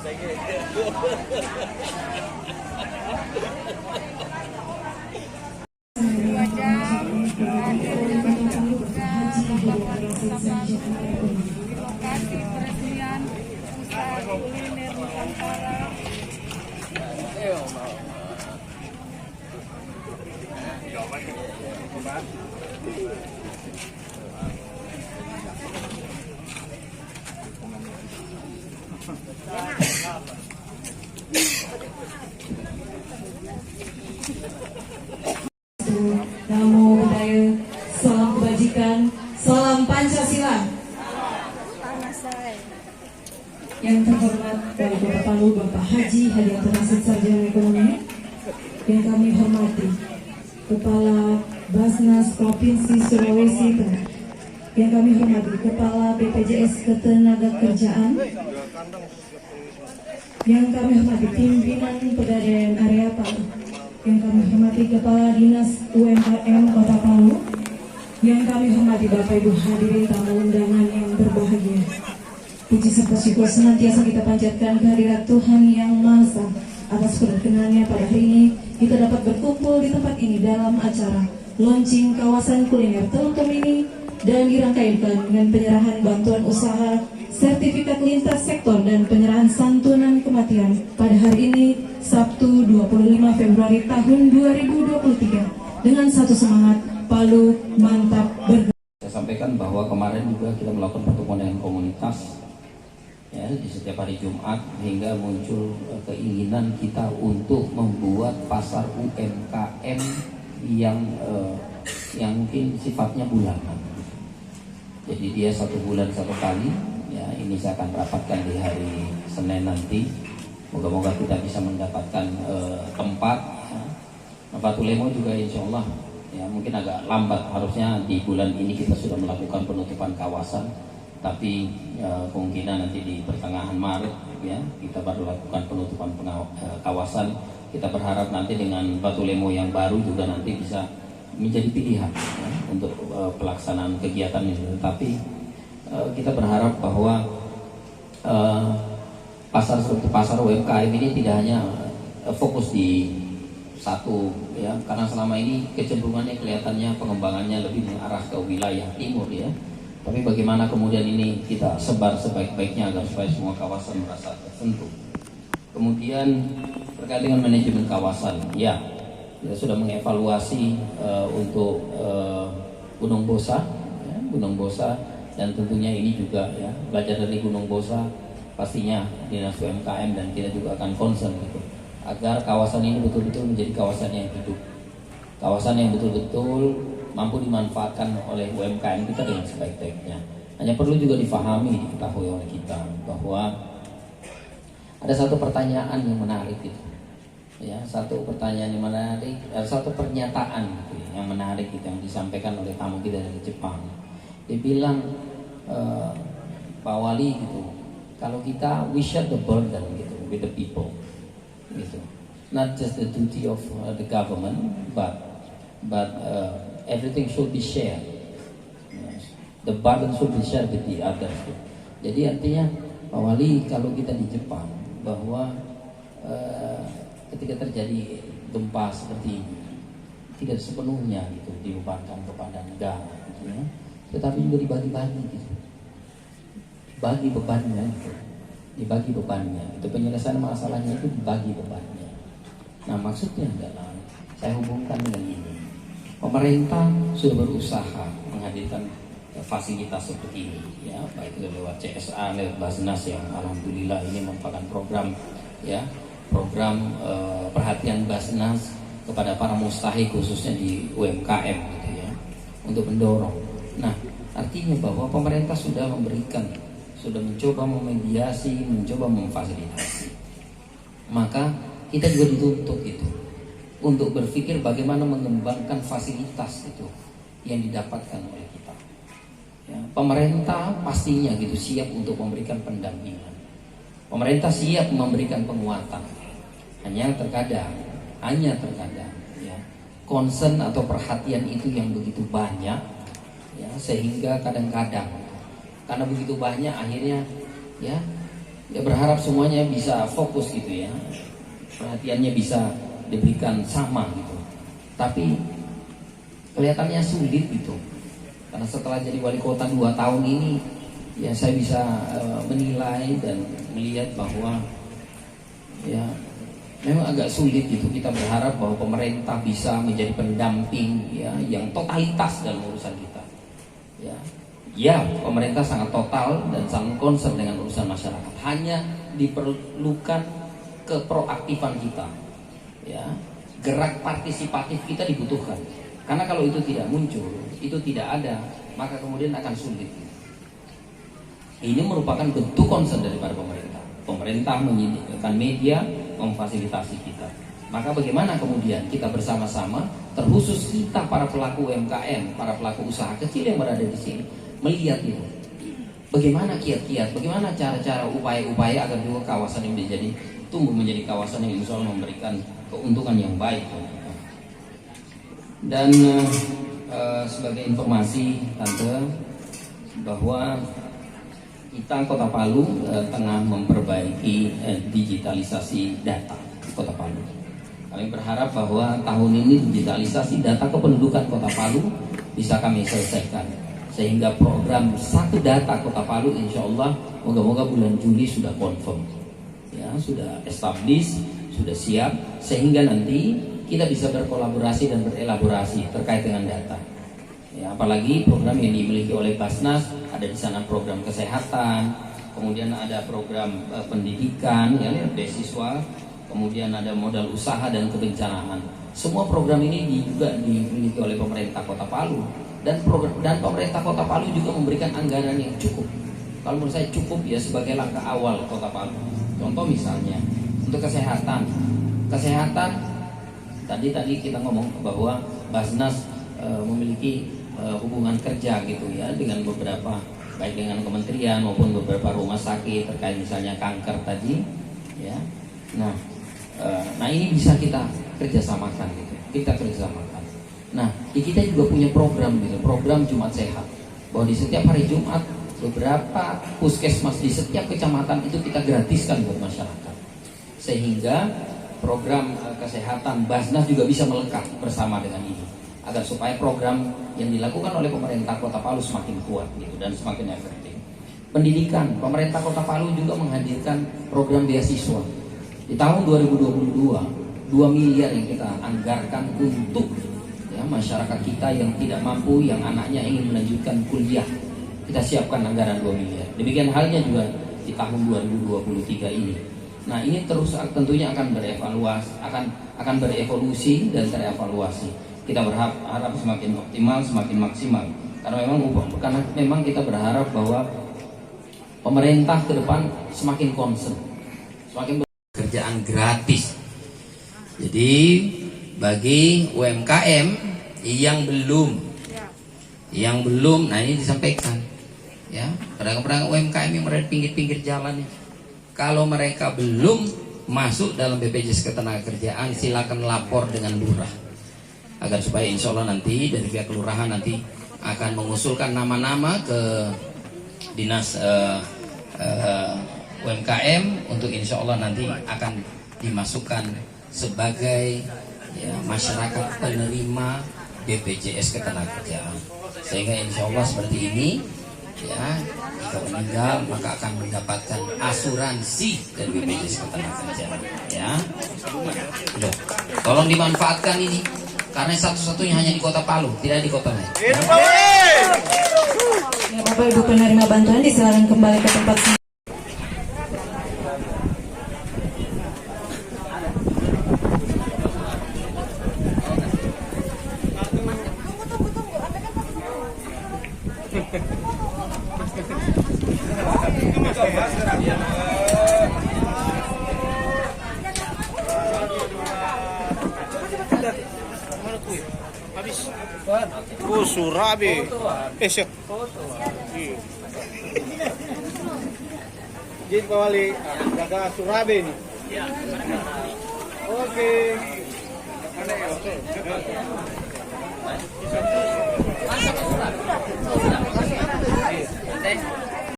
Lokasi peresmian usaha kuliner Nusantara. Namo Buddhaya, salam kebajikan, salam Pancasila. Yang terhormat Wali Kota Palu Bapak Haji Hadiatul Hasid Sarjana Ekonomi, yang kami hormati Kepala Basnas Provinsi Sulawesi Tengah, yang kami hormati Kepala BPJS Ketenagakerjaan, yang kami hormati pimpinan Pegadaian Area Palu, yang kami hormati Kepala Dinas UMKM Kota Palu, yang kami hormati Bapak Ibu hadirin tamu undangan yang berbahagia. Puji serta syukur senantiasa kita panjatkan kehadirat Tuhan Yang Maha Esa atas perkenannya pada hari ini kita dapat berkumpul di tempat ini dalam acara launching kawasan kuliner Telkom ini dan dirangkaikan dengan penyerahan bantuan usaha, sertifikat lintas sektor dan penyerahan santunan kematian pada hari ini Sabtu 25 Februari tahun 2023 dengan satu semangat Palu Mantap Bergerak. Saya sampaikan bahwa kemarin juga kita melakukan pertemuan dengan komunitas ya, di setiap hari Jumat hingga muncul keinginan kita untuk membuat pasar UMKM yang mungkin sifatnya bulanan. Jadi dia 1 bulan 1 kali. Ya, ini saya akan rapatkan di hari Senin nanti. Moga-moga kita bisa mendapatkan tempat. Ya. Pak Tulemo juga insya Allah ya mungkin agak lambat. Harusnya di bulan ini kita sudah melakukan penutupan kawasan. Tapi kemungkinan nanti di pertengahan Maret ya kita baru lakukan penutupan kawasan. Kita berharap nanti dengan Batu Lemo yang baru juga nanti bisa menjadi pilihan ya, untuk pelaksanaan kegiatan ini. Tapi kita berharap bahwa pasar UMKM ini tidak hanya fokus di satu ya, karena selama ini kecenderungannya kelihatannya pengembangannya lebih mengarah ke wilayah timur ya. Tapi bagaimana kemudian ini kita sebar sebaik-baiknya agar supaya semua kawasan merasa tersentuh. Kemudian terkait dengan manajemen kawasan, ya kita sudah mengevaluasi untuk Gunung Bosa, ya, Gunung Bosa, dan tentunya ini juga ya belajar dari Gunung Bosa, pastinya Dinas UMKM dan kita juga akan concern gitu, agar kawasan ini betul-betul menjadi kawasan yang hidup, kawasan yang betul-betul mampu dimanfaatkan oleh UMKM kita dengan sebaik-baiknya. Hanya perlu juga difahami, diketahui oleh kita bahwa ada satu pertanyaan yang menarik gitu. Ya, satu pertanyaan yang menarik, satu pernyataan gitu, yang menarik gitu, yang disampaikan oleh tamu kita dari Jepang. Dia bilang, Pak Wali gitu, kalau kita we share the burden gitu with the people, gitu. Not just the duty of the government, but everything should be shared. The burden should be shared with the others. Jadi artinya Pak Wali, kalau kita di Jepang bahwa ketika terjadi gempa seperti ini tidak sepenuhnya gitu dibebankan kepada negara, gitu ya. Tetapi juga dibagi-bagi gitu. Bagi bebannya gitu. Dibagi bebannya. Itu penyelesaian masalahnya itu dibagi bebannya. Nah, maksudnya adalah saya hubungkan dengan ini. Pemerintah sudah berusaha menghadirkan fasilitas seperti ini, ya, baik itu lewat CSA, lewat Basnas yang alhamdulillah ini merupakan program, ya, program perhatian Basnas kepada para mustahik khususnya di UMKM, gitu ya, untuk mendorong. Nah, artinya bahwa pemerintah sudah memberikan, sudah mencoba memediasi, mencoba memfasilitasi. Maka kita juga dituntut itu untuk berpikir bagaimana mengembangkan fasilitas itu yang didapatkan oleh kita. Ya, pemerintah pastinya gitu siap untuk memberikan pendampingan. Pemerintah siap memberikan penguatan. Hanya terkadang ya, concern atau perhatian itu yang begitu banyak, ya, sehingga kadang-kadang karena begitu banyak akhirnya ya Ya berharap semuanya bisa fokus gitu ya, perhatiannya bisa diberikan sama gitu. Tapi kelihatannya sulit gitu, karena setelah jadi wali kota 2 tahun ini, ya saya bisa menilai dan melihat bahwa ya memang agak sulit gitu. Kita berharap bahwa pemerintah bisa menjadi pendamping ya yang totalitas dalam urusan kita. Ya, pemerintah sangat total dan sangat concern dengan urusan masyarakat. Hanya diperlukan keproaktifan kita. Ya, gerak partisipatif kita dibutuhkan. Karena kalau itu tidak muncul, itu tidak ada, maka kemudian akan sulit. Ini merupakan bentuk concern daripada pemerintah. Pemerintah menyediakan media, memfasilitasi kita. Maka bagaimana kemudian kita bersama-sama, terkhusus kita para pelaku UMKM, para pelaku usaha kecil yang berada di sini, melihat itu. Bagaimana kiat-kiat, bagaimana cara-cara, upaya-upaya agar juga kawasan ini tumbuh menjadi kawasan yang insya Allah memberikan keuntungan yang baik. Dan sebagai informasi Tante, bahwa kita Kota Palu tengah memperbaiki digitalisasi data Kota Palu. Kami berharap bahwa tahun ini digitalisasi data kependudukan Kota Palu bisa kami selesaikan, sehingga program satu data Kota Palu insya Allah moga-moga bulan Juli sudah confirm, ya sudah established, sudah siap, sehingga nanti kita bisa berkolaborasi dan berelaborasi terkait dengan data. Ya, apalagi program yang dimiliki oleh Basnas, ada di sana program kesehatan, kemudian ada program pendidikan, ya, beasiswa, kemudian ada modal usaha dan kebencanaan. Semua program ini juga dimiliki oleh pemerintah Kota Palu, dan pemerintah Kota Palu juga memberikan anggaran yang cukup. Kalau menurut saya cukup ya sebagai langkah awal Kota Palu. Contoh misalnya untuk kesehatan tadi kita ngomong bahwa Basnas memiliki hubungan kerja gitu ya dengan beberapa, baik dengan kementerian maupun beberapa rumah sakit terkait misalnya kanker tadi ya. Nah ini bisa kita kerjasamakan gitu, Nah kita juga punya program gitu, program Jumat Sehat, bahwa di setiap hari Jumat beberapa puskesmas di setiap kecamatan itu kita gratiskan buat masyarakat, sehingga program kesehatan Basnas juga bisa melekat bersama dengan ini, agar supaya program yang dilakukan oleh pemerintah Kota Palu semakin kuat gitu dan semakin efektif. Pendidikan, pemerintah Kota Palu juga menghadirkan program beasiswa. Di tahun 2022, 2 miliar yang kita anggarkan untuk ya, masyarakat kita yang tidak mampu, yang anaknya ingin melanjutkan kuliah. Kita siapkan anggaran 2 miliar. Demikian halnya juga di tahun 2023 ini. Nah ini terus tentunya akan berevolusi dan terevaluasi. Kita berharap semakin optimal, semakin maksimal. Karena memang kita berharap bahwa pemerintah ke depan semakin concern, semakin kerjaan gratis. Jadi bagi UMKM yang belum, nah ini disampaikan, ya pedagang-pedagang UMKM yang berada di pinggir-pinggir jalan, kalau mereka belum masuk dalam BPJS Ketenagakerjaan, silakan lapor dengan lurah, agar supaya insya Allah nanti dari pihak kelurahan nanti akan mengusulkan nama-nama ke dinas UMKM untuk insya Allah nanti akan dimasukkan sebagai ya, masyarakat penerima BPJS Ketenagakerjaan, sehingga insya Allah seperti ini ya, jika meninggal maka akan mendapatkan asuransi dari BPJS Ketenagakerjaan ya. Loh, tolong dimanfaatkan ini, karena satu-satunya hanya di Kota Palu, tidak di kota lain. Ya, Bapak Ibu penerima bantuan disilakan kembali ke tempat. Surabi. Siap. Jadi Pak Wali, jaga Surabi nih. Oke. Oke.